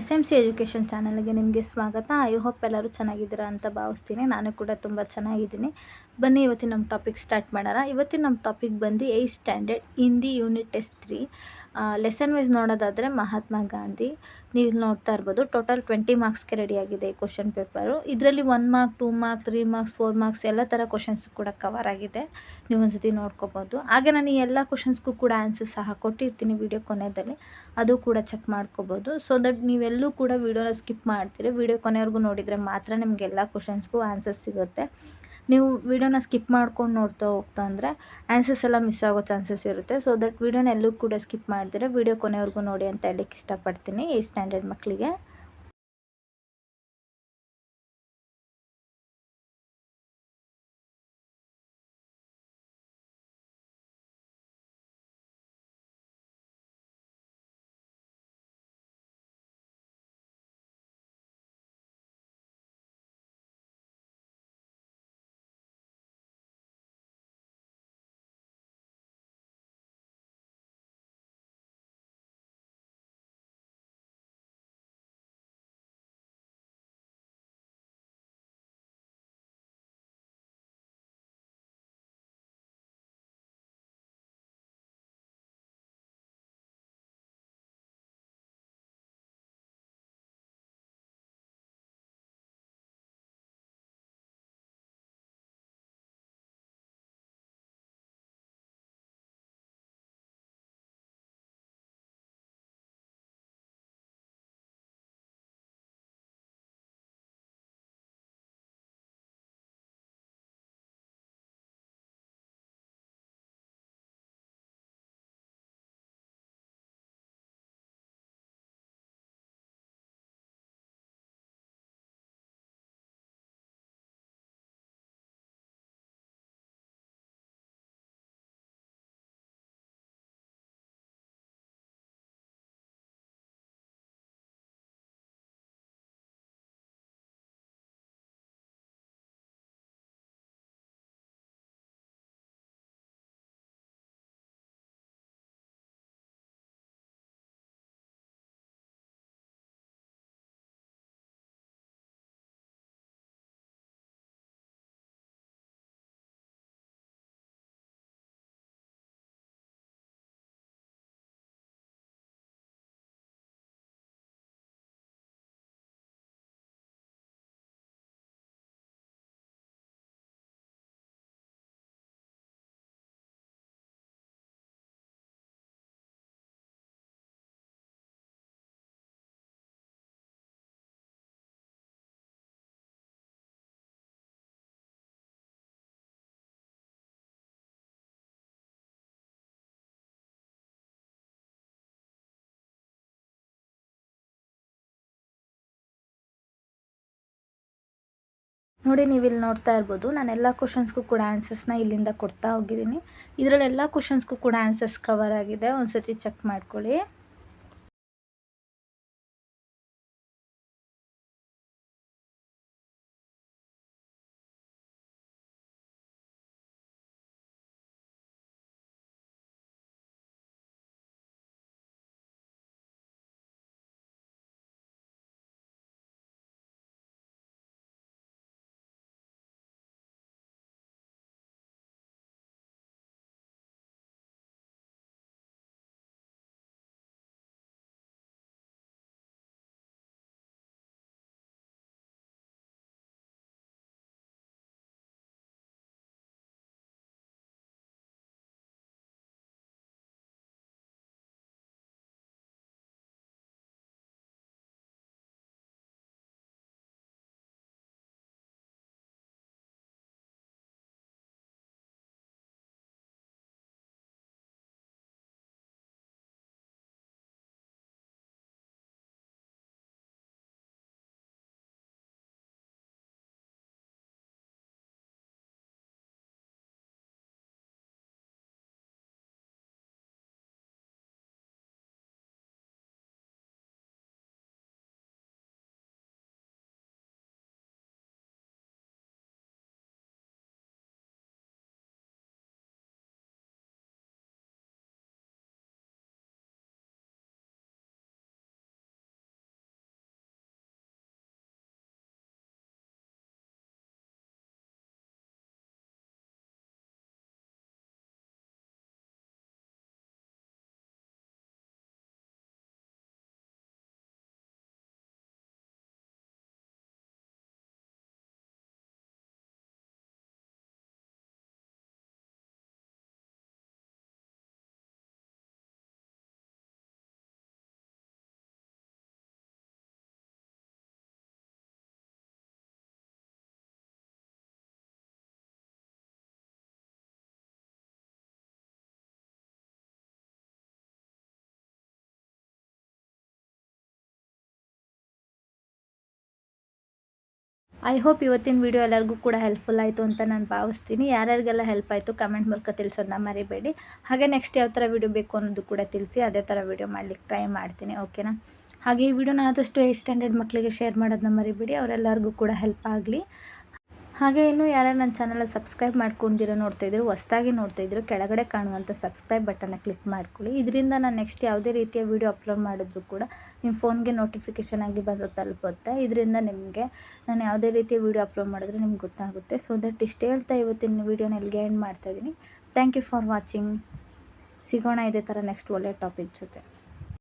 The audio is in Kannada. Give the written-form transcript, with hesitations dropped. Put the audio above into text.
SMC ಎಜುಕೇಷನ್ ಚಾನಲ್‌ಗೆ ನಿಮಗೆ ಸ್ವಾಗತ. ಐ ಹೋಪ್ ಎಲ್ಲರೂ ಚೆನ್ನಾಗಿದ್ದೀರಾ ಅಂತ ಭಾವಿಸ್ತೀನಿ. ನಾನು ಕೂಡ ತುಂಬ ಚೆನ್ನಾಗಿದ್ದೀನಿ. ಬನ್ನಿ ಇವತ್ತಿನ ನಮ್ಮ ಟಾಪಿಕ್ ಸ್ಟಾರ್ಟ್ ಮಾಡೋಣ. ಇವತ್ತಿನ ನಮ್ಮ ಟಾಪಿಕ್ ಬಂದು 8th standard Hindi unit test 3 lesson wise ನೋಡೋದಾದರೆ ಮಹಾತ್ಮ ಗಾಂಧಿ. ನೀವು ಇಲ್ಲಿ ನೋಡ್ತಾ ಇರ್ಬೋದು ಟೋಟಲ್ 20 ಮಾರ್ಕ್ಸ್ಗೆ ರೆಡಿಯಾಗಿದೆ ಈ ಕ್ವಶನ್ ಪೇಪರು. ಇದರಲ್ಲಿ 1 ಮಾರ್ಕ್, 2 ಮಾರ್ಕ್ಸ್, 3 ಮಾರ್ಕ್ಸ್, 4 ಮಾರ್ಕ್ಸ್ ಎಲ್ಲ ಥರ ಕ್ವಶನ್ಸ್ ಕೂಡ ಕವರ್ ಆಗಿದೆ. ನೀವು ಒಂದ್ಸತಿ ನೋಡ್ಕೋಬೋದು. ಹಾಗೆ ನಾನು ಈ ಎಲ್ಲ ಕ್ವಶನ್ಸ್ಗೂ ಕೂಡ ಆನ್ಸರ್ ಸಹ ಕೊಟ್ಟಿರ್ತೀನಿ ವಿಡಿಯೋ ಕೊನೆಯಲ್ಲಿ. ಅದು ಕೂಡ ಚೆಕ್ ಮಾಡ್ಕೋಬೋದು. ಸೊ ದಟ್ ನೀವೆಲ್ಲೂ ಕೂಡ ವೀಡಿಯೋನ ಸ್ಕಿಪ್ ಮಾಡ್ತೀರಿ. ವೀಡಿಯೋ ಕೊನೆವರೆಗೂ ನೋಡಿದರೆ ಮಾತ್ರ ನಿಮಗೆಲ್ಲ ಕ್ವಶನ್ಸ್ಗೂ ಆನ್ಸರ್ ಸಿಗುತ್ತೆ. ನೀವು ವೀಡಿಯೋನ ಸ್ಕಿಪ್ ಮಾಡ್ಕೊಂಡು ನೋಡ್ತಾ ಹೋಗ್ತಾ ಅಂದರೆ ಆನ್ಸರ್ಸ್ ಎಲ್ಲ ಮಿಸ್ ಆಗೋ ಚಾನ್ಸಸ್ ಇರುತ್ತೆ. ಸೊ ದಟ್ ವೀಡಿಯೋನ ಎಲ್ಲೂ ಕೂಡ ಸ್ಕಿಪ್ ಮಾಡ್ತೀರಾ ವೀಡಿಯೋ ಕೊನೆವರೆಗೂ ನೋಡಿ ಅಂತ ಹೇಳಲಿಕ್ಕೆ ಇಷ್ಟಪಡ್ತೀನಿ 8th ಸ್ಟ್ಯಾಂಡರ್ಡ್ ಮಕ್ಕಳಿಗೆ. ನೋಡಿ ನೀವು ಇಲ್ಲಿ ನೋಡ್ತಾ ಇರ್ಬೋದು ನಾನೆಲ್ಲ ಕ್ವಶನ್ಸ್ಗೂ ಕೂಡ ಆನ್ಸರ್ಸ್ನ ಇಲ್ಲಿಂದ ಕೊಡ್ತಾ ಹೋಗಿದ್ದೀನಿ. ಇದರಲ್ಲೆಲ್ಲ ಕ್ವಶನ್ಸ್ಗೂ ಕೂಡ ಆನ್ಸರ್ಸ್ ಕವರ್ ಆಗಿದೆ. ಒಂದ್ಸತಿ ಚೆಕ್ ಮಾಡ್ಕೊಳ್ಳಿ. ಐ ಹೋಪ್ ಇವತ್ತಿನ ವಿಡಿಯೋ ಎಲ್ಲರಿಗೂ ಕೂಡ ಹೆಲ್ಪ್ಫುಲ್ ಆಯಿತು ಅಂತ ನಾನು ಭಾವಿಸ್ತೀನಿ. ಯಾರ್ಯಾರಿಗೆಲ್ಲ ಹೆಲ್ಪ್ ಆಯಿತು ಕಮೆಂಟ್ ಮೂಲಕ ತಿಳಿಸೋದನ್ನ ಮರಿಬೇಡಿ. ಹಾಗೆ ನೆಕ್ಸ್ಟ್ ಯಾವ ಥರ ವಿಡಿಯೋ ಬೇಕು ಅನ್ನೋದು ಕೂಡ ತಿಳಿಸಿ, ಅದೇ ಥರ ವಿಡಿಯೋ ಮಾಡಲಿಕ್ಕೆ ಟ್ರೈ ಮಾಡ್ತೀನಿ. ಓಕೆನಾ? ಹಾಗೆ ಈ ವಿಡಿಯೋನ ಆದಷ್ಟು 8th ಸ್ಟ್ಯಾಂಡರ್ಡ್ ಮಕ್ಕಳಿಗೆ ಶೇರ್ ಮಾಡೋದನ್ನ ಮರಿಬೇಡಿ, ಅವರೆಲ್ಲರಿಗೂ ಕೂಡ ಹೆಲ್ಪ್ ಆಗಲಿ. ಹಾಗೆ ಇನ್ನೂ ಯಾರ್ಯಾರು ನನ್ನ ಚಾನಲ್ ಸಬ್ಸ್ಕ್ರೈಬ್ ಮಾಡ್ಕೊಂಡಿರೋ ನೋಡ್ತಾಯಿದ್ರು, ಹೊಸದಾಗಿ ನೋಡ್ತಾಯಿದ್ರು, ಕೆಳಗಡೆ ಕಾಣುವಂಥ ಸಬ್ಸ್ಕ್ರೈಬ್ ಬಟನ್ನ ಕ್ಲಿಕ್ ಮಾಡ್ಕೊಳ್ಳಿ. ಇದರಿಂದ ನಾನು ನೆಕ್ಸ್ಟ್ ಯಾವುದೇ ರೀತಿಯ ವಿಡಿಯೋ ಅಪ್ಲೋಡ್ ಮಾಡಿದ್ರು ಕೂಡ ನಿಮ್ಮ ಫೋನ್ಗೆ ನೋಟಿಫಿಕೇಷನ್ ಆಗಿ ಬಂದು ತಲುಪುತ್ತೆ. ಇದರಿಂದ ನಿಮಗೆ ನಾನು ಯಾವುದೇ ರೀತಿಯ ವಿಡಿಯೋ ಅಪ್ಲೋಡ್ ಮಾಡಿದ್ರೆ ನಿಮ್ಗೆ ಗೊತ್ತಾಗುತ್ತೆ. ಸೊ ದಟ್ ಇಷ್ಟು ಹೇಳ್ತಾ ಇವತ್ತಿನ ವಿಡಿಯೋನ ಇಲ್ಲಿಗೆ ಎಂಡ್ ಮಾಡ್ತಾಯಿದ್ದೀನಿ. Thank you for watching. ಸಿಗೋಣ ಇದೇ ಥರ ನೆಕ್ಸ್ಟ್ ಒಳ್ಳೆಯ ಟಾಪಿಕ್ ಜೊತೆ.